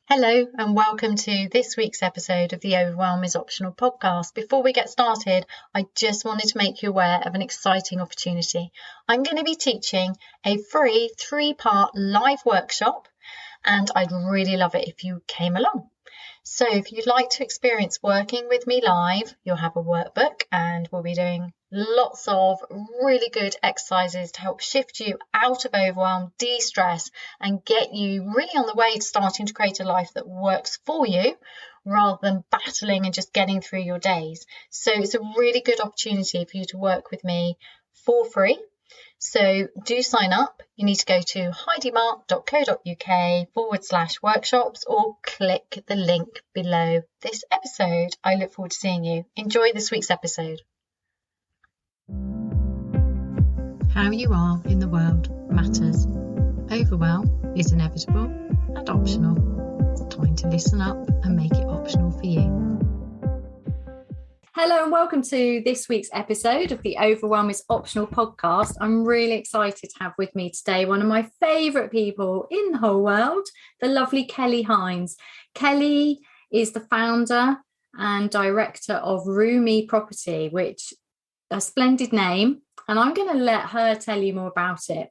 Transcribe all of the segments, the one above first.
Hello and welcome to this week's episode of the Overwhelm is Optional podcast. Before we get started, I just wanted to make you aware of an exciting opportunity. I'm going to be teaching a free 3-part live workshop and I'd really love it if you came along. So if you'd like to experience working with me live, you'll have a workbook and we'll be doing lots of really good exercises to help shift you out of overwhelm, de-stress, and get you really on the way to starting to create a life that works for you rather than battling and just getting through your days. So it's a really good opportunity for you to work with me for free. So do sign up. You need to go to heidimark.co.uk/workshops or click the link below this episode. I look forward to seeing you. Enjoy this week's episode. How you are in the world matters. Overwhelm is inevitable and optional. It's time to listen up and make it optional for you. Hello and welcome to this week's episode of the Overwhelm is Optional podcast. I'm really excited to have with me today one of my favourite people in the whole world, the lovely Kelly Hinds. Kelly is the founder and director of Roo-Me Property, which a splendid name, and I'm going to let her tell you more about it.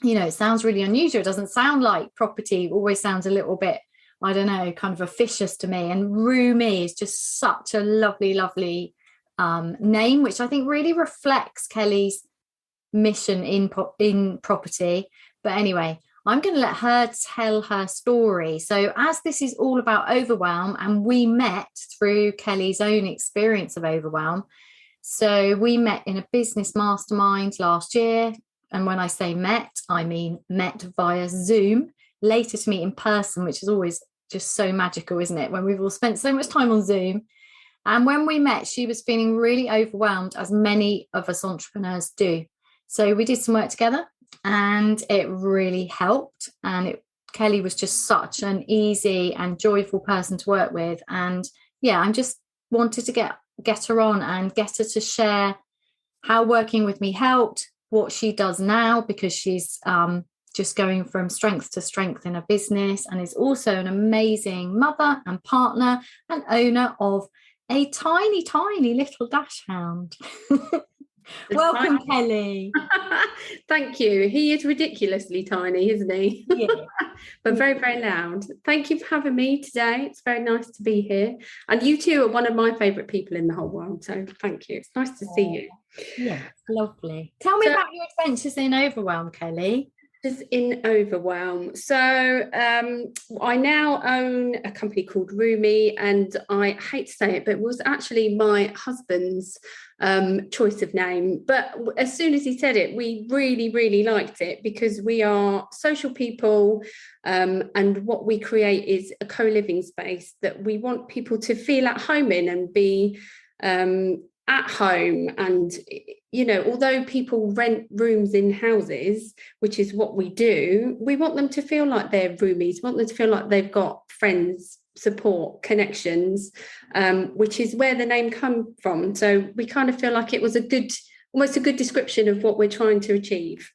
You know, it sounds really unusual. It doesn't sound like property. It always sounds a little bit, I don't know, kind of officious to me. And Roo-Me is just such a lovely, lovely name, which I think really reflects Kelly's mission in property. But anyway, I'm going to let her tell her story. So as this is all about overwhelm, and we met through Kelly's own experience of overwhelm. So we met in a business mastermind last year. And when I say met, I mean met via Zoom, later to meet in person, which is always just so magical, isn't it? When we've all spent so much time on Zoom. And when we met, she was feeling really overwhelmed, as many of us entrepreneurs do. So we did some work together and it really helped. And Kelly was just such an easy and joyful person to work with. And yeah, I just wanted to get her on and get her to share how working with me helped, what she does now, because she's just going from strength to strength in a business, and is also an amazing mother and partner and owner of a tiny, tiny little dash hound. Welcome, Kelly. Thank you. He is ridiculously tiny, isn't he? Yeah. But very, very loud. Thank you for having me today. It's very nice to be here. And you two are one of my favourite people in the whole world. So thank you. It's nice to see you. Yeah, lovely. Tell me about your adventures in Overwhelm, Kelly. In Overwhelm. So I now own a company called Roo-Me, and I hate to say it, but it was actually my husband's choice of name. But as soon as he said it, we really, really liked it, because we are social people, and what we create is a co-living space that we want people to feel at home in and be at home. And you know, although people rent rooms in houses, which is what we do, we want them to feel like they're roomies, want them to feel like they've got friends, support, connections, which is where the name come from. So we kind of feel like it was almost a good description of what we're trying to achieve.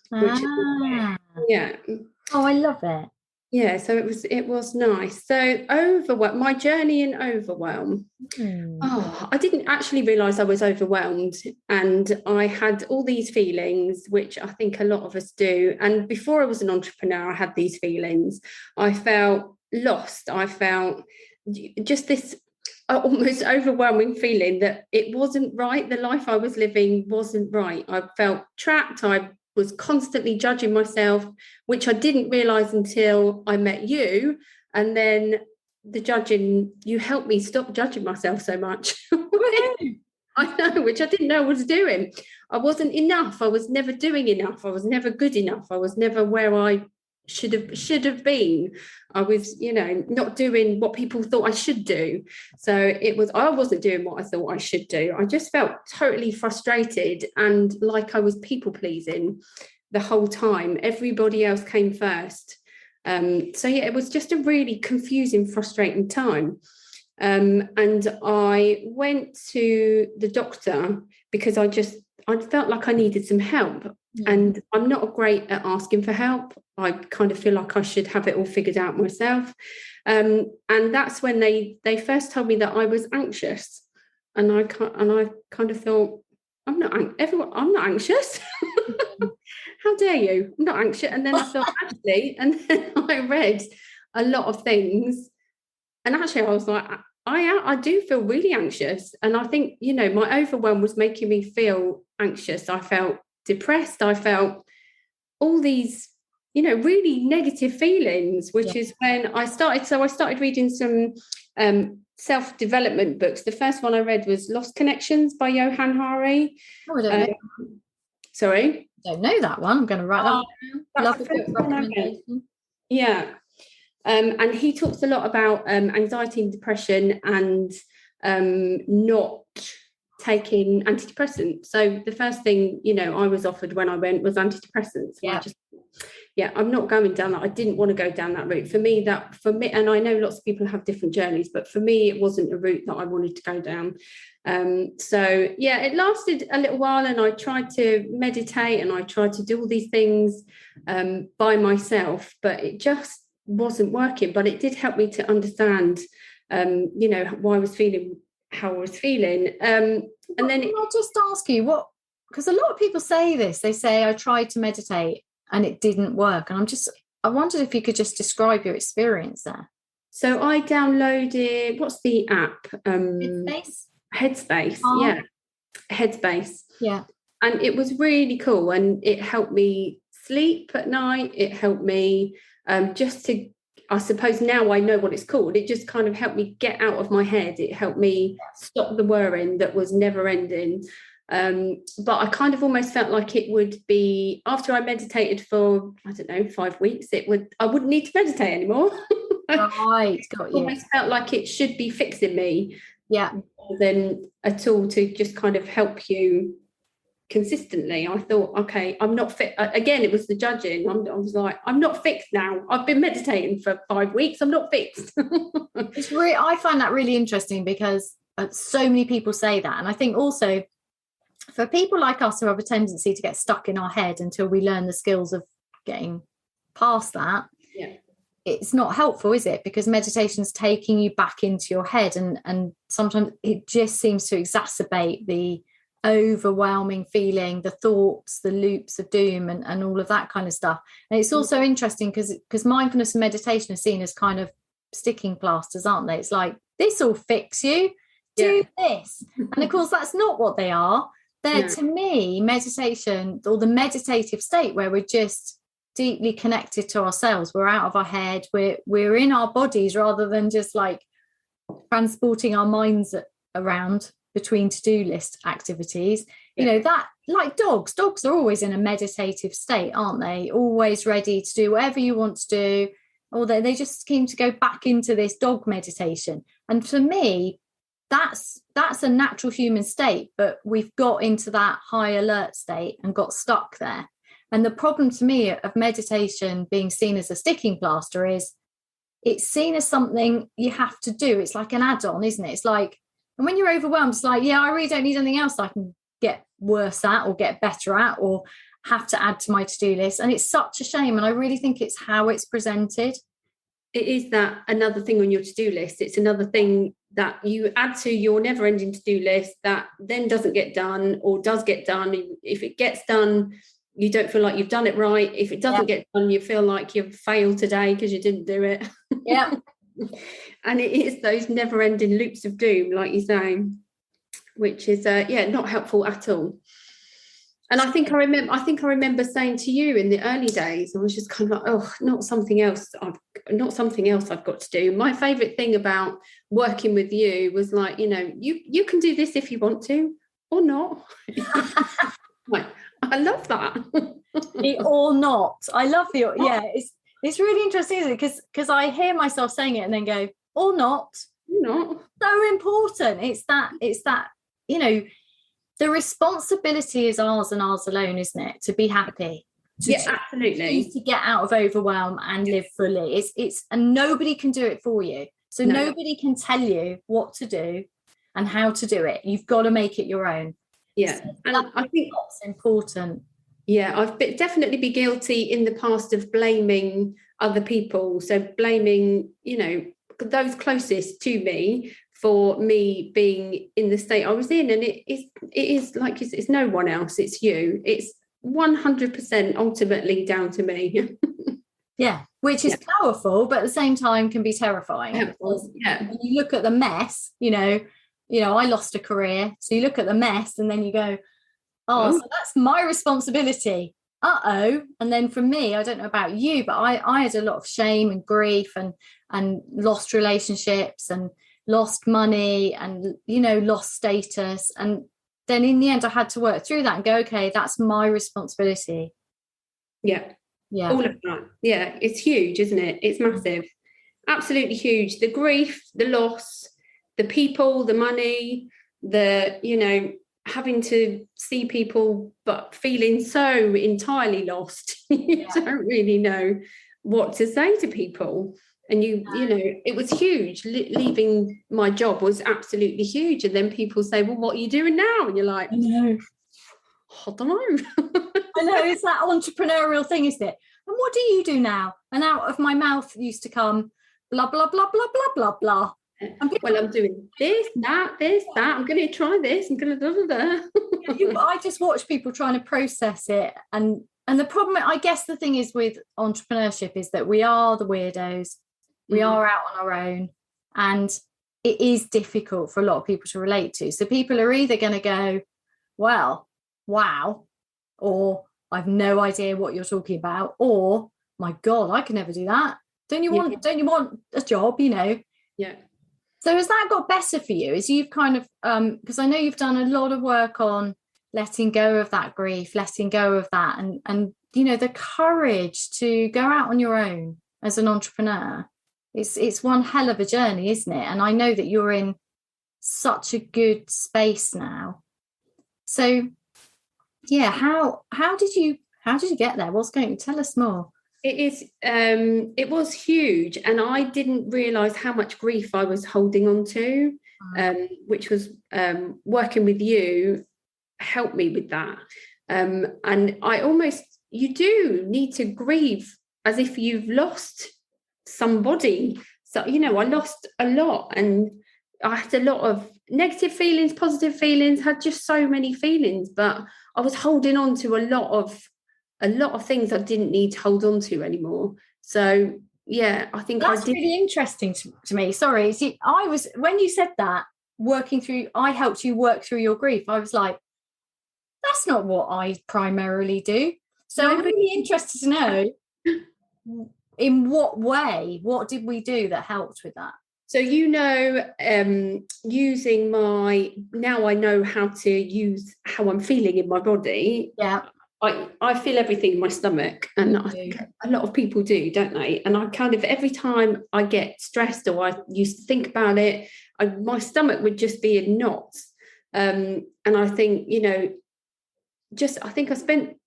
Yeah. Oh, I love it. Yeah, so it was nice. So overwhelm, my journey in overwhelm. I didn't actually realise I was overwhelmed, and I had all these feelings, which I think a lot of us do. And before I was an entrepreneur, I had these feelings. I felt lost. I felt just this almost overwhelming feeling that it wasn't right. The life I was living wasn't right. I felt trapped. I was constantly judging myself, which I didn't realise until I met you. And then the judging, you helped me stop judging myself so much. I know, which I didn't know I was doing. I wasn't enough. I was never doing enough. I was never good enough. I was never where I should have been. I was, not doing what people thought I should do. So I wasn't doing what I thought I should do. I just felt totally frustrated and like I was people pleasing the whole time. Everybody else came first. It was just a really confusing, frustrating time. And I went to the doctor because I felt like I needed some help. And I'm not great at asking for help. I kind of feel like I should have it all figured out myself. And that's when they first told me that I was anxious. And I kind of thought, I'm not anxious. How dare you? I'm not anxious. And then I thought, actually, and then I read a lot of things. And actually, I was like, I do feel really anxious. And I think, my overwhelm was making me feel anxious. I felt depressed. I felt all these, really negative feelings, which is when I started reading some self-development books. The first one I read was Lost Connections by Johan. I don't know. Sorry? I don't know that one. I'm going to write that one down. Love a good recommendation. Yeah. And he talks a lot about anxiety and depression and not taking antidepressants. So the first thing, I was offered when I went was antidepressants. I'm not going down that. I didn't want to go down that route. For me, and I know lots of people have different journeys, but for me, it wasn't a route that I wanted to go down. It lasted a little while, and I tried to meditate and I tried to do all these things by myself, but it just wasn't working. But it did help me to understand, why I was feeling how I was feeling. And then I'll just ask you because a lot of people say this. They say, I tried to meditate and it didn't work. And I wondered if you could just describe your experience there. So I downloaded, what's the app? Headspace. Yeah. Headspace. Yeah. And it was really cool. And it helped me sleep at night. It helped me I suppose now I know what it's called. It just kind of helped me get out of my head. It helped me stop the worrying that was never ending. But I kind of almost felt like it would be, after I meditated for, 5 weeks, I wouldn't need to meditate anymore. Right, got you. It almost felt like it should be fixing me. Yeah. Rather than a tool to just kind of help you consistently. I thought, okay, I'm not fit. Again, it was the judging. I was like, I'm not fixed now. I've been meditating for 5 weeks. I'm not fixed. I find that really interesting because so many people say that. And I think also for people like us who have a tendency to get stuck in our head until we learn the skills of getting past that, it's not helpful, is it? Because meditation's taking you back into your head, and sometimes it just seems to exacerbate the overwhelming feeling, the thoughts, the loops of doom, and all of that kind of stuff. And it's also interesting because mindfulness and meditation are seen as kind of sticking plasters, aren't they? It's like, this will fix you, do this. And of course, that's not what they are. They're, to me, meditation, or the meditative state where we're just deeply connected to ourselves. We're out of our head. We're in our bodies rather than just like transporting our minds around between to-do list activities. That, like dogs are always in a meditative state, aren't they? Always ready to do whatever you want to do, or they just seem to go back into this dog meditation. And for me, that's a natural human state, but we've got into that high alert state and got stuck there. And the problem to me of meditation being seen as a sticking plaster is it's seen as something you have to do. It's like an add-on, isn't it? It's like, and when you're overwhelmed, it's like, I really don't need anything else I can get worse at or get better at or have to add to my to-do list. And it's such a shame. And I really think it's how it's presented. It is that another thing on your to-do list. It's another thing that you add to your never-ending to-do list that then doesn't get done or does get done. If it gets done, you don't feel like you've done it right. If it doesn't get done, you feel like you've failed today because you didn't do it. Yeah. And it is those never-ending loops of doom, like you say, which is not helpful at all. And I think I remember saying to you in the early days, I was just kind of like, not something else I've got to do. My favourite thing about working with you was like, you can do this if you want to or not. Like, I love that. Or not. I love it's really interesting, isn't it? Because I hear myself saying it and then go, or not. Not. So important. It's that, the responsibility is ours and ours alone, isn't it? To be happy. Absolutely. To get out of overwhelm and live fully. And nobody can do it for you. So nobody can tell you what to do and how to do it. You've got to make it your own. Yeah. And I think that's important. Yeah, definitely be guilty in the past of blaming other people. So blaming, those closest to me for me being in the state I was in. And it is like, it's no one else, it's you. It's 100% ultimately down to me. Yeah, which is powerful, but at the same time can be terrifying. Because when you look at the mess, I lost a career. So you look at the mess and then you go, so that's my responsibility. And then for me, I don't know about you, but I had a lot of shame and grief and lost relationships and lost money and, lost status. And then in the end, I had to work through that and go, okay, that's my responsibility. Yeah. Yeah. All of that. Yeah. It's huge, isn't it? It's massive. Absolutely huge. The grief, the loss, the people, the money, having to see people but feeling so entirely lost. You don't really know what to say to people. And it was huge. Leaving my job was absolutely huge. And then people say, well, what are you doing now? And you're like, I don't know. I know, it's that entrepreneurial thing, isn't it? And what do you do now? And out of my mouth used to come blah, blah, blah, blah, blah, blah, blah. Well, I'm doing this, that. I'm going to try this. I'm going to da. I just watch people trying to process it. And the problem, I guess the thing is with entrepreneurship is that we are the weirdos. We are out on our own. And it is difficult for a lot of people to relate to. So people are either going to go, well, wow, or I've no idea what you're talking about, or my God, I can never do that. Don't you want a job, Yeah. So has that got better for you? As you've kind of, because I know you've done a lot of work on letting go of that grief, letting go of that, and the courage to go out on your own as an entrepreneur. It's one hell of a journey, isn't it? And I know that you're in such a good space now. So, yeah, how did you get there? What's going to tell us more? It was huge, and I didn't realise how much grief I was holding on to, which was working with you helped me with that. And you do need to grieve as if you've lost somebody. So, I lost a lot, and I had a lot of negative feelings, positive feelings, had just so many feelings, but I was holding on to a lot of things I didn't need to hold on to anymore. So yeah, I think that's really interesting to me. Sorry, see, when you said that, I helped you work through your grief. I was like, that's not what I primarily do. So I'm really interested to know in what way, what did we do that helped with that? So, using now I know how to use how I'm feeling in my body. Yeah. I feel everything in my stomach, and I think a lot of people do, don't they? And I kind of, every time I get stressed or I used to think about it, my stomach would just be in knots. And I think, I think I spent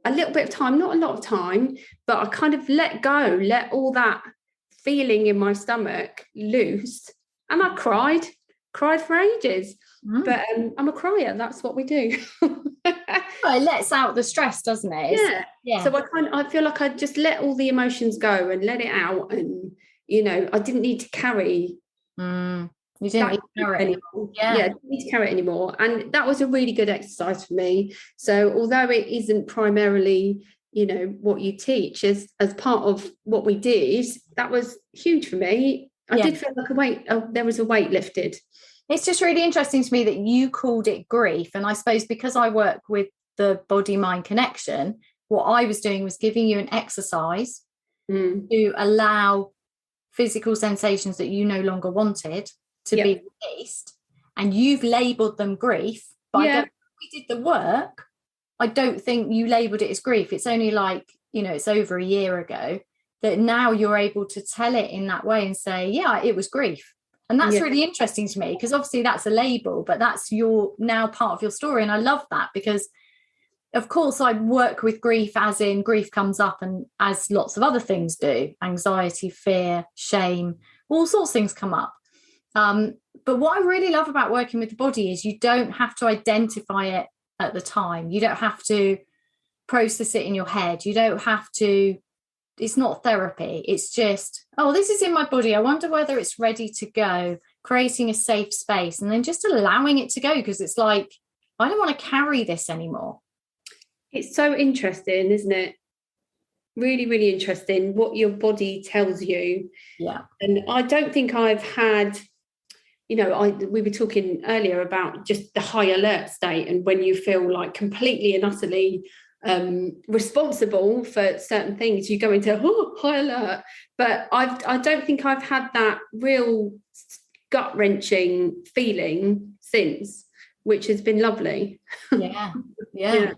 a little bit of time, not a lot of time, but I kind of let all that feeling in my stomach loose, and I cried for ages. But I'm a crier, that's what we do. Well, it lets out the stress, doesn't it? Yeah. So I feel like I just let all the emotions go and let it out, and I didn't need to carry. You didn't need to carry it anymore. Yeah, I didn't need to carry it anymore, and that was a really good exercise for me. So although it isn't primarily what you teach, as part of what we did, that was huge for me. I did feel like there was a weight lifted. It's just really interesting to me that you called it grief. And I suppose because I work with the body-mind connection, what I was doing was giving you an exercise to allow physical sensations that you no longer wanted to be released. And you've labelled them grief. But I don't think we did the work. I don't think you labelled it as grief. It's only it's over a year ago that now you're able to tell it in that way and say, yeah, it was grief. And that's really interesting to me, because obviously that's a label, but that's now part of your story. And I love that, because of course I work with grief as in grief comes up, and as lots of other things do, anxiety, fear, shame, all sorts of things come up. But what I really love about working with the body is you don't have to identify it at the time. You don't have to process it in your head. You don't have to, it's not therapy. It's just, oh, this is in my body. I wonder whether it's ready to go, creating a safe space and then just allowing it to go, because it's like, I don't want to carry this anymore. It's so interesting, isn't it? Really, really interesting what your body tells you. Yeah. And I don't think I've had, we were talking earlier about just the high alert state, and when you feel like completely and utterly responsible for certain things, you go into high alert. But I don't think I've had that real gut-wrenching feeling since, which has been lovely. Yeah.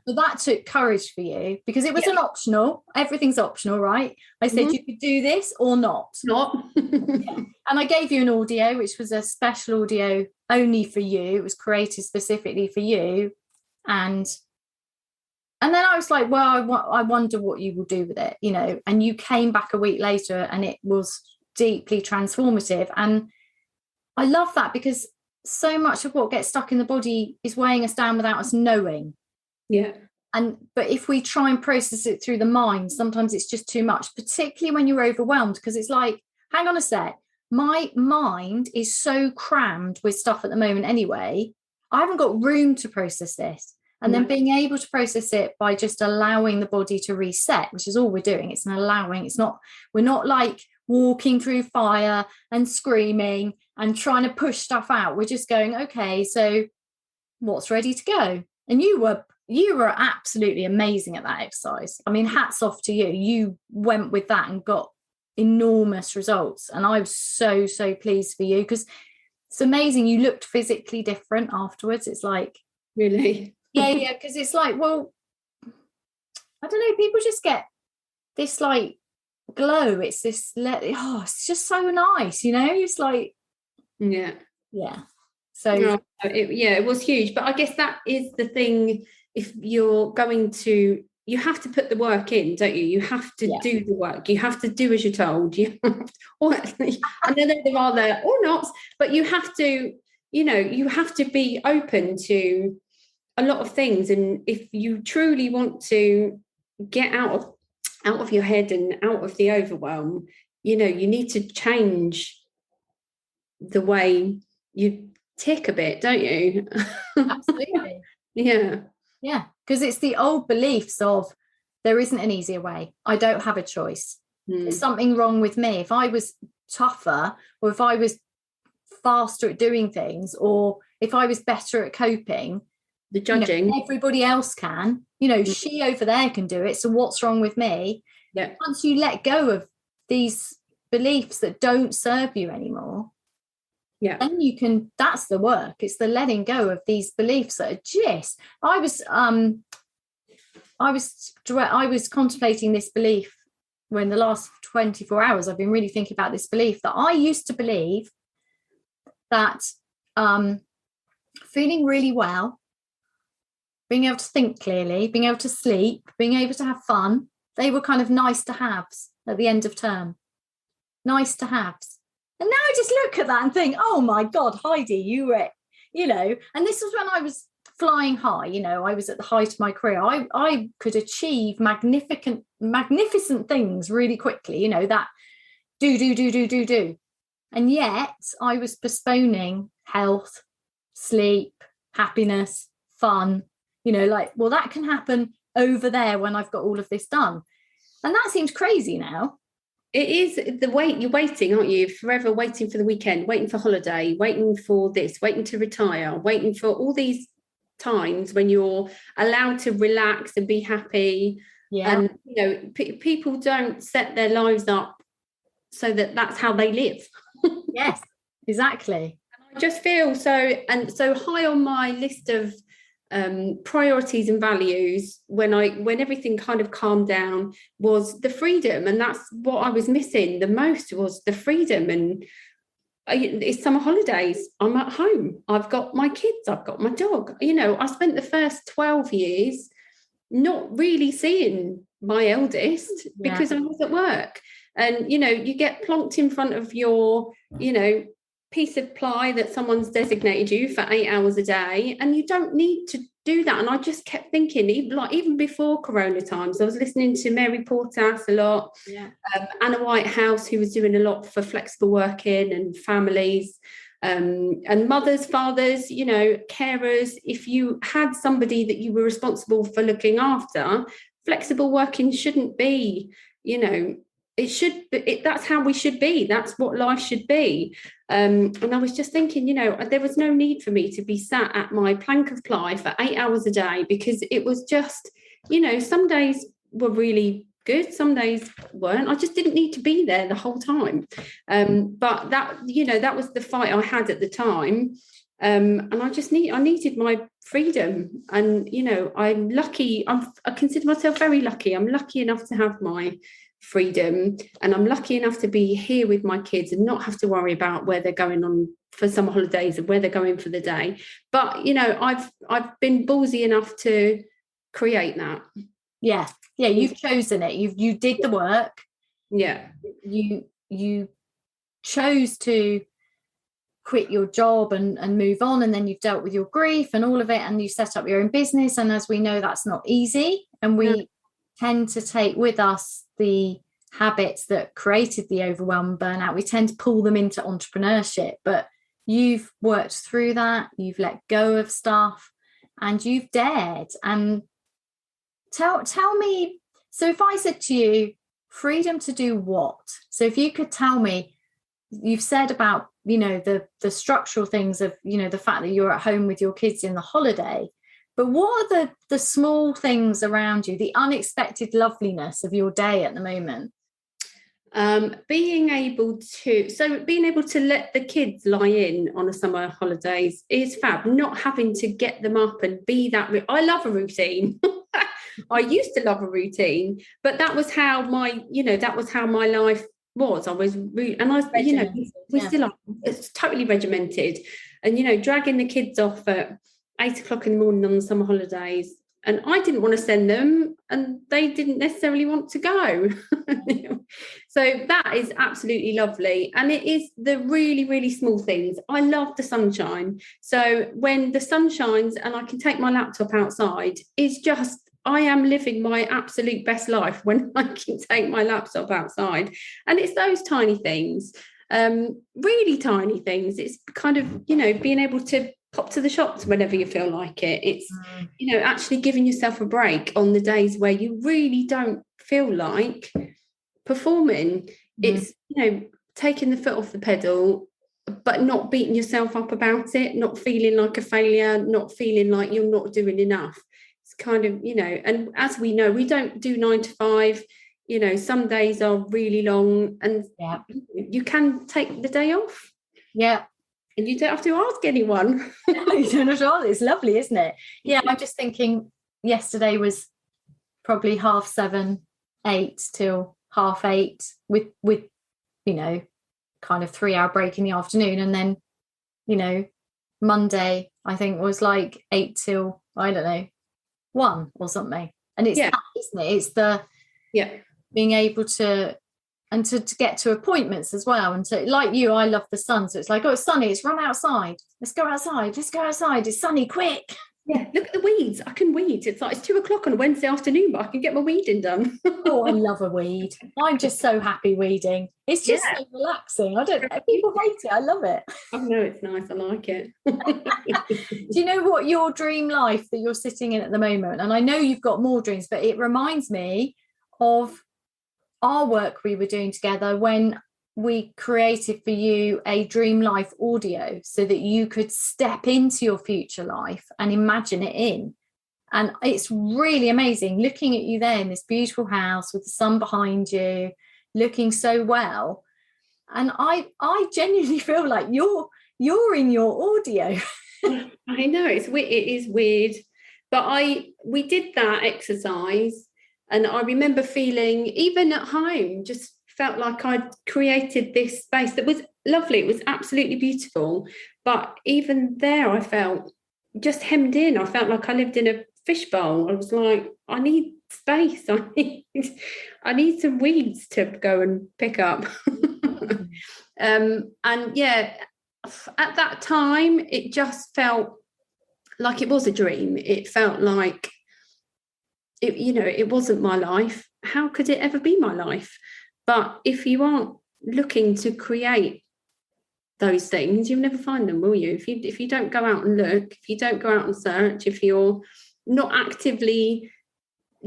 But that took courage for you, because it was an optional. Everything's optional, right? I said you could do this or not. And I gave you an audio, which was a special audio only for you. It was created specifically for you. And then I was like, well, I wonder what you will do with it, and you came back a week later and it was deeply transformative. And I love that, because so much of what gets stuck in the body is weighing us down without us knowing. Yeah. But if we try and process it through the mind, sometimes it's just too much, particularly when you're overwhelmed, because it's like, hang on a sec, my mind is so crammed with stuff at the moment anyway. I haven't got room to process this. And then being able to process it by just allowing the body to reset, which is all we're doing. It's an allowing. We're not like walking through fire and screaming and trying to push stuff out. We're just going, okay, so what's ready to go? And you were absolutely amazing at that exercise. I mean, hats off to you. You went with that and got enormous results. And I was so, so pleased for you, because it's amazing. You looked physically different afterwards. It's like, really? Yeah, because it's like, well, I don't know, people just get this like glow. It's this, it's just so nice, It's like, yeah. So it was huge. But I guess that is the thing. If you're going to, you have to put the work in, don't you? You have to do the work. You have to do as you're told. I know there are the or not, but you have to, you have to be open to a lot of things. And if you truly want to get out of your head and out of the overwhelm, you need to change the way you tick a bit, don't you? Absolutely. Yeah, because it's the old beliefs of there isn't an easier way, I don't have a choice, there's something wrong with me. If I was tougher, or if I was faster at doing things, or if I was better at coping, the judging, everybody else can, she over there can do it, so what's wrong with me? Once you let go of these beliefs that don't serve you anymore, then you can, that's the work. It's the letting go of these beliefs that are just, I was contemplating this belief when the last 24 hours I've been really thinking about this belief that I used to believe that feeling really well, being able to think clearly, being able to sleep, being able to have fun, they were kind of nice to haves at the end of term. Nice to haves. And now I just look at that and think, oh my God, Heidi, you were, and this was when I was flying high, I was at the height of my career. I could achieve magnificent things really quickly, that do. And yet I was postponing health, sleep, happiness, fun, well, that can happen over there when I've got all of this done. And that seems crazy now. It is the wait. You're waiting, aren't you? Forever waiting for the weekend, waiting for holiday, waiting for this, waiting to retire, waiting for all these times when you're allowed to relax and be happy. And, people don't set their lives up so that that's how they live. Yes, exactly. And I just feel so high on my list of priorities and values when everything kind of calmed down was the freedom, and that's what I was missing the most, was the freedom. And it's summer holidays, I'm at home, I've got my kids, I've got my dog. I spent the first 12 years not really seeing my eldest because I was at work. And you get plonked in front of your piece of ply that someone's designated you for 8 hours a day, and you don't need to do that. And I just kept thinking, even before Corona times, I was listening to Mary Portas a lot, Anna Whitehouse, who was doing a lot for flexible working and families, and mothers, fathers, carers. If you had somebody that you were responsible for looking after, flexible working shouldn't be, it should be, that's how we should be. That's what life should be. And I was just thinking, there was no need for me to be sat at my plank of ply for 8 hours a day, because it was just, some days were really good, some days weren't. I just didn't need to be there the whole time. But that was the fight I had at the time. And I needed my freedom. And, I'm lucky. I consider myself very lucky. I'm lucky enough to have my freedom, and I'm lucky enough to be here with my kids and not have to worry about where they're going on for summer holidays and where they're going for the day. But I've been ballsy enough to create that. You've chosen it. You did the work. You chose to quit your job and move on, and then you've dealt with your grief and all of it, and you set up your own business. And as we know, that's not easy, and we tend to take with us the habits that created the overwhelm and burnout. We tend to pull them into entrepreneurship, but you've worked through that, you've let go of stuff, and you've dared. And tell me, so if I said to you, freedom to do what? So if you could tell me, you've said about, the structural things of, the fact that you're at home with your kids in the holiday, but what are the small things around you, the unexpected loveliness of your day at the moment? Being able to let the kids lie in on a summer holidays is fab. Not having to get them up and be that. I love a routine. I used to love a routine, but that was how my life was. I was, we still are. It's totally regimented, and dragging the kids off at 8 o'clock in the morning on the summer holidays, and I didn't want to send them, and they didn't necessarily want to go. So that is absolutely lovely. And it is the really, really small things. I love the sunshine. So when the sun shines and I can take my laptop outside, it's just, I am living my absolute best life when I can take my laptop outside. And it's those tiny things, really tiny things. It's kind of, being able to pop to the shops whenever you feel like it. It's, actually giving yourself a break on the days where you really don't feel like performing. It's, taking the foot off the pedal, but not beating yourself up about it, not feeling like a failure, not feeling like you're not doing enough. It's kind of, and as we know, we don't do 9 to 5. Some days are really long, and you can take the day off. And you don't have to ask anyone. You don't at all. It's lovely, isn't it? I'm just thinking yesterday was probably 7:30, 8 till 8:30 with kind of 3-hour break in the afternoon. And then, Monday, I think, was like 8 till, I don't know, 1 or something. And it's that, isn't it? It's the being able to, and to get to appointments as well. And so, like you, I love the sun. So it's like, oh, it's sunny, let's run outside. Let's go outside. It's sunny, quick. Yeah, look at the weeds. I can weed. It's like, it's 2 o'clock on a Wednesday afternoon, but I can get my weeding done. Oh, I love a weed. I'm just so happy weeding. It's just so relaxing. People hate it. I love it. I know, it's nice. I like it. Do you know what your dream life that you're sitting in at the moment? And I know you've got more dreams, but it reminds me of our work we were doing together when we created for you a dream life audio, so that you could step into your future life and imagine it in. And it's really amazing looking at you there in this beautiful house with the sun behind you, looking so well. And I genuinely feel like you're in your audio. I know, it is weird, but we did that exercise, and I remember feeling, even at home, just felt like I'd created this space that was lovely. It was absolutely beautiful. But even there, I felt just hemmed in. I felt like I lived in a fishbowl. I was like, I need space. I need some weeds to go and pick up. And at that time, it just felt like it was a dream. It felt like it, it wasn't my life. How could it ever be my life? But if you aren't looking to create those things, you'll never find them, will you? If you don't go out and look, if you don't go out and search, if you're not actively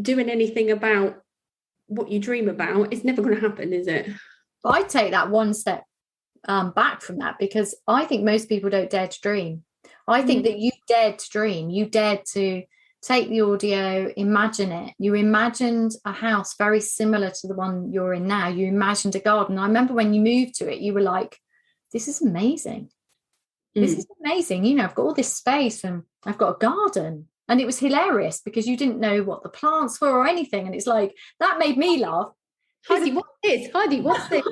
doing anything about what you dream about, it's never going to happen, is it? I take that one step back from that, because I think most people don't dare to dream. I think that you dared to dream. You dared to take the audio, imagine it. You imagined a house very similar to the one you're in now. You imagined a garden. I remember when you moved to it, you were like, this is amazing. This is amazing. I've got all this space and I've got a garden. And it was hilarious because you didn't know what the plants were or anything. And it's like, that made me laugh. Heidi, what's this? Heidi, what's this?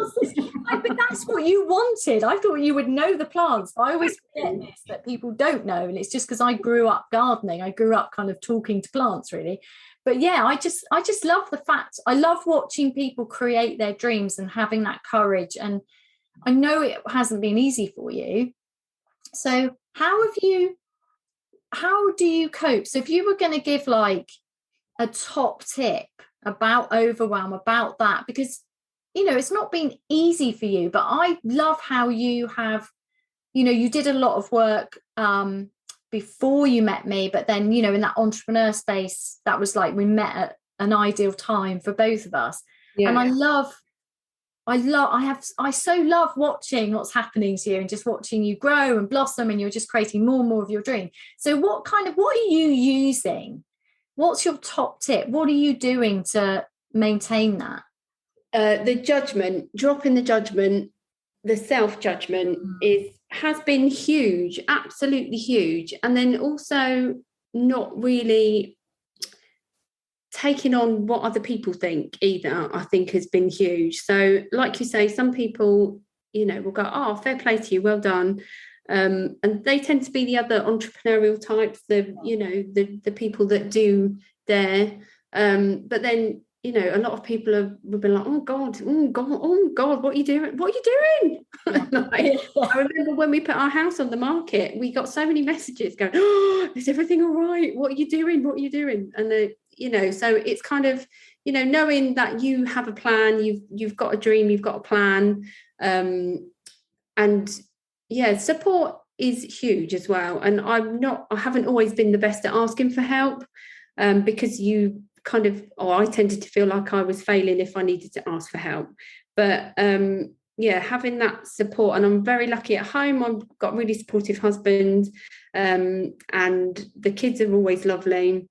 But that's what you wanted. I thought you would know the plants. I always forget this, that people don't know. And it's just because I grew up gardening. I grew up kind of talking to plants, really. But yeah, I just love the fact. I love watching people create their dreams and having that courage. And I know it hasn't been easy for you. So how do you cope? So if you were going to give like a top tip about overwhelm, about that, because it's not been easy for you, but I love how you have, you did a lot of work before you met me, but then in that entrepreneur space, that was like we met at an ideal time for both of us. And I so love watching what's happening to you and just watching you grow and blossom, and you're just creating more and more of your dream. So what are you using? What's your top tip? What are you doing to maintain that? The judgment, dropping the judgment, the self-judgment has been huge, absolutely huge. And then also not really taking on what other people think either, I think has been huge. So like you say, some people, will go, oh, fair play to you, well done. And they tend to be the other entrepreneurial types, the people that do dare. But then, a lot of people will be like, oh God, what are you doing? What are you doing? I remember when we put our house on the market, we got so many messages going, oh, is everything all right? What are you doing? What are you doing? And so it's kind of, knowing that you have a plan, you've got a dream, you've got a plan. And yeah, support is huge as well. And I haven't always been the best at asking for help, because I tended to feel like I was failing if I needed to ask for help. But having that support, and I'm very lucky at home. I've got a really supportive husband, and the kids are always lovely.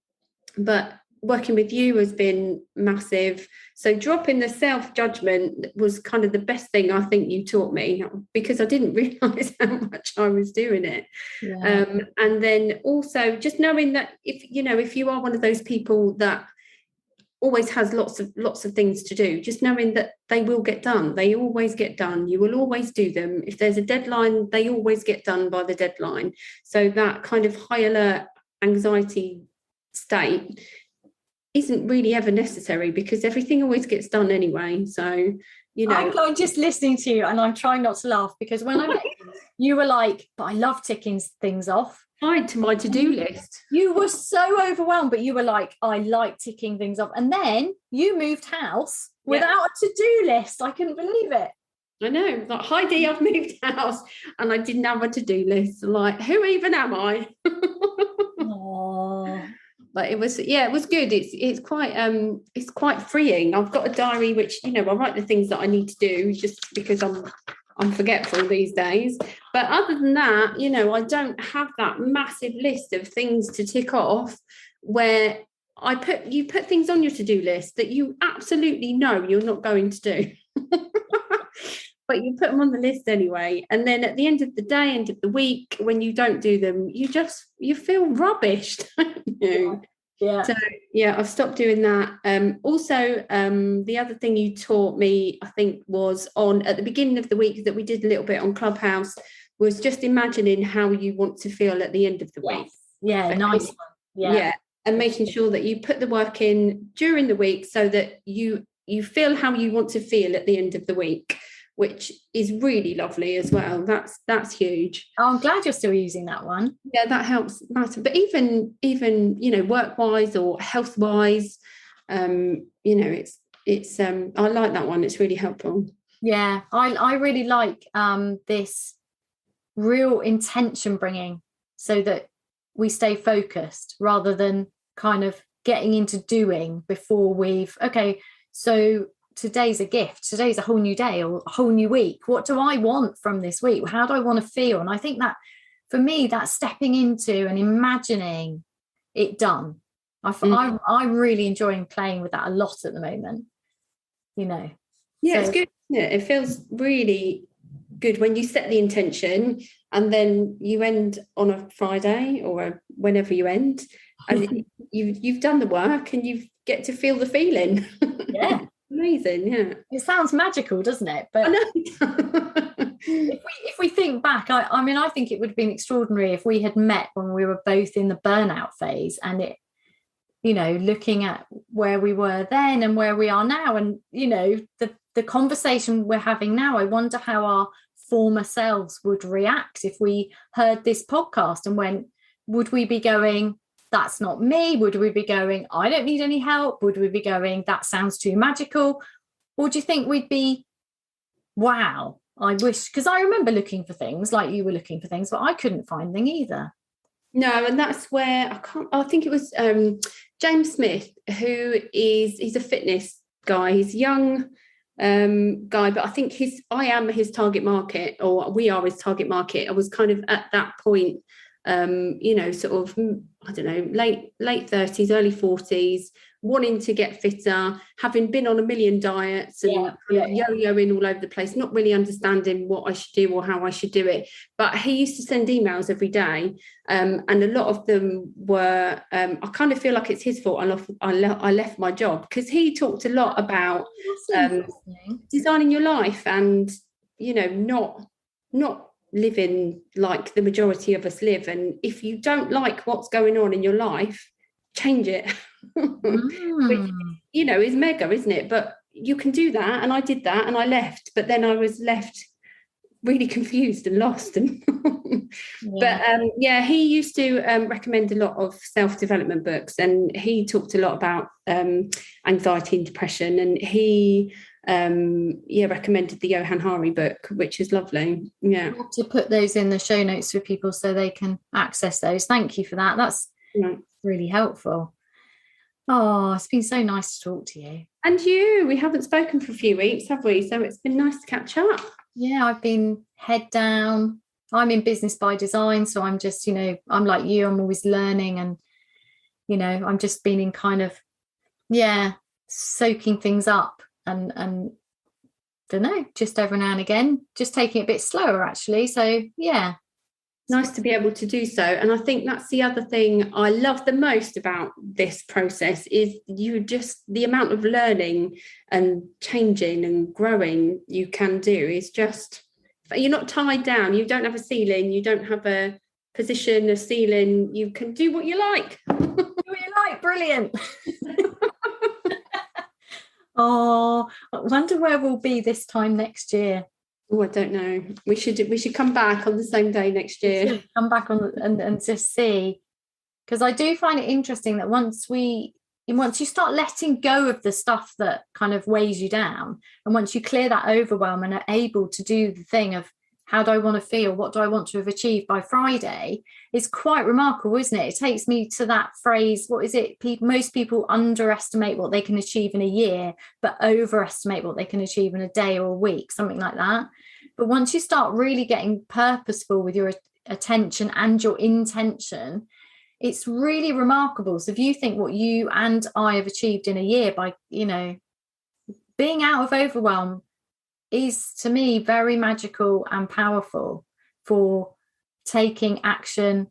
But working with you has been massive. So dropping the self-judgment was kind of the best thing I think you taught me, because I didn't realise how much I was doing it. Yeah. And then also just knowing that if you are one of those people that always has lots of things to do, just knowing that they will get done. They always get done. You will always do them. If there's a deadline, they always get done by the deadline. So that kind of high alert anxiety state isn't really ever necessary, because everything always gets done anyway. So I'm just listening to you and I'm trying not to laugh, because when I met you were like, but I love ticking things off. Tied to my to-do list. You were so overwhelmed, but you were like, I like ticking things off. And then you moved house without a to-do list. I couldn't believe it. I know, like, Heidi, I've moved house and I didn't have a to-do list. Like, who even am I? But it was good. It's quite freeing. I've got a diary which, I write the things that I need to do, just because I'm forgetful these days. But other than that, I don't have that massive list of things to tick off, where you put things on your to-do list that you absolutely know you're not going to do. But you put them on the list anyway. And then at the end of the day, end of the week, when you don't do them, you feel rubbish, don't you? Yeah. So I've stopped doing that. Also, the other thing you taught me, I think, was at the beginning of the week, that we did a little bit on Clubhouse, was just imagining how you want to feel at the end of the week. Yeah, so, nice one. Yeah. And making sure that you put the work in during the week, so that you feel how you want to feel at the end of the week. which is really lovely as well. That's huge. Oh, I'm glad you're still using that one. Yeah, that helps matter. But even work wise or health wise, it's I like that one. It's really helpful. Yeah, I really like this real intention bringing, so that we stay focused rather than kind of getting into doing before so today's a gift, today's a whole new day or a whole new week. What do I want from this week? How do I want to feel? And I think that for me, that's stepping into and imagining it done. I'm really enjoying playing with that a lot at the moment, Yeah, it's good, isn't it? It feels really good when you set the intention and then you end on a Friday or whenever you end, and you've done the work and you get to feel the feeling. Yeah. Amazing. Yeah, it sounds magical, doesn't it? But I know. if we think back, I think it would have been extraordinary if we had met when we were both in the burnout phase, and it, looking at where we were then and where we are now, and the conversation we're having now. I wonder how our former selves would react if we heard this podcast and went, would we be going, that's not me? Would we be going, I don't need any help? Would we be going, that sounds too magical? Or do you think we'd be, wow, I wish, because I remember looking for things like you were looking for things, but I couldn't find them either. No, and that's where I think it was James Smith, he's a fitness guy. He's a young guy, but I think I am his target market, or we are his target market. I was kind of at that point, sort of, I don't know, late 30s, early 40s, wanting to get fitter, having been on a million diets and yo-yoing all over the place, not really understanding what I should do or how I should do it. But he used to send emails every day, and a lot of them were, I kind of feel like it's his fault I left my job, because he talked a lot about designing your life and, not living like the majority of us live. And if you don't like what's going on in your life, change it. Which, is mega, isn't it? But you can do that, and I did that, and I left, but then I was left really confused and lost. And but he used to recommend a lot of self-development books, and he talked a lot about anxiety and depression, and he recommended the Johan Hari book, which is lovely. Yeah, I'll have to put those in the show notes for people so they can access those. Thank you for that. That's really helpful. Oh, it's been so nice to talk to you. And you, we haven't spoken for a few weeks, have we? So it's been nice to catch up. Yeah, I've been head down. I'm in business by design, so I'm just, I'm like you, I'm always learning, and I'm just been in kind of soaking things up and don't know, just every now and again, just taking it a bit slower actually. So yeah, nice to be able to do so. And I think that's the other thing I love the most about this process is the amount of learning and changing and growing you can do is just, you're not tied down. You don't have a ceiling. You don't have a position, a ceiling. You can do what you like. Brilliant. Oh, I wonder where we'll be this time next year. Oh, I don't know. We should come back on the same day next year. Come back on and just see, because I do find it interesting that once you start letting go of the stuff that kind of weighs you down, and once you clear that overwhelm and are able to do the thing of how do I want to feel, what do I want to have achieved by Friday, it's quite remarkable, isn't it? It takes me to that phrase, what is it? Most people underestimate what they can achieve in a year, but overestimate what they can achieve in a day or a week, something like that. But once you start really getting purposeful with your attention and your intention, it's really remarkable. So if you think what you and I have achieved in a year by, being out of overwhelm is, to me, very magical and powerful for taking action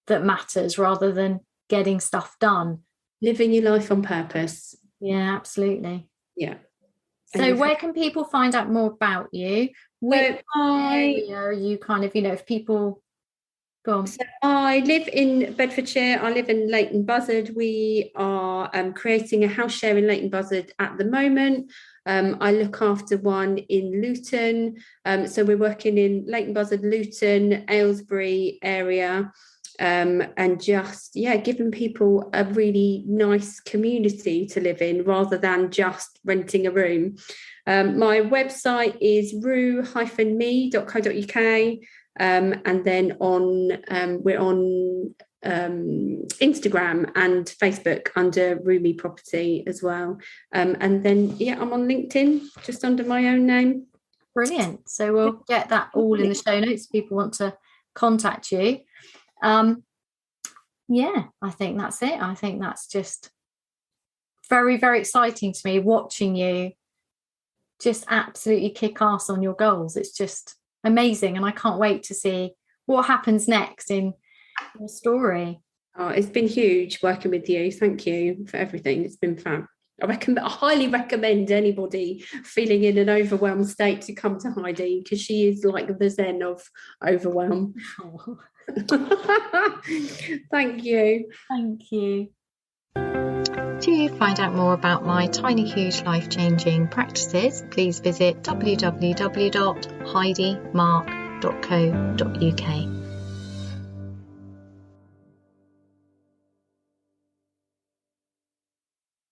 that matters rather than getting stuff done. Living your life on purpose. Yeah, absolutely. Yeah. So where can people find out more about you? Which area are you kind of, if people Go on. So I live in Bedfordshire. I live in Leighton Buzzard. We are creating a house share in Leighton Buzzard at the moment. I look after one in Luton. So we're working in Leighton Buzzard, Luton, Aylesbury area. And just, giving people a really nice community to live in rather than just renting a room. My website is roo-me.co.uk. And then we're on Instagram and Facebook under Roo-Me Property as well. And then, I'm on LinkedIn just under my own name. Brilliant. So we'll get that all in the show notes if people want to contact you. I think that's it. I think that's just very, very exciting to me, watching you just absolutely kick ass on your goals. It's just amazing, and I can't wait to see what happens next in your story. Oh, it's been huge working with you. Thank you for everything. It's been fun. I highly recommend anybody feeling in an overwhelmed state to come to Heidi, because she is like the zen of overwhelm. Oh. Thank you. Thank you. To find out more about my tiny, huge, life-changing practices, please visit www.heidimark.co.uk.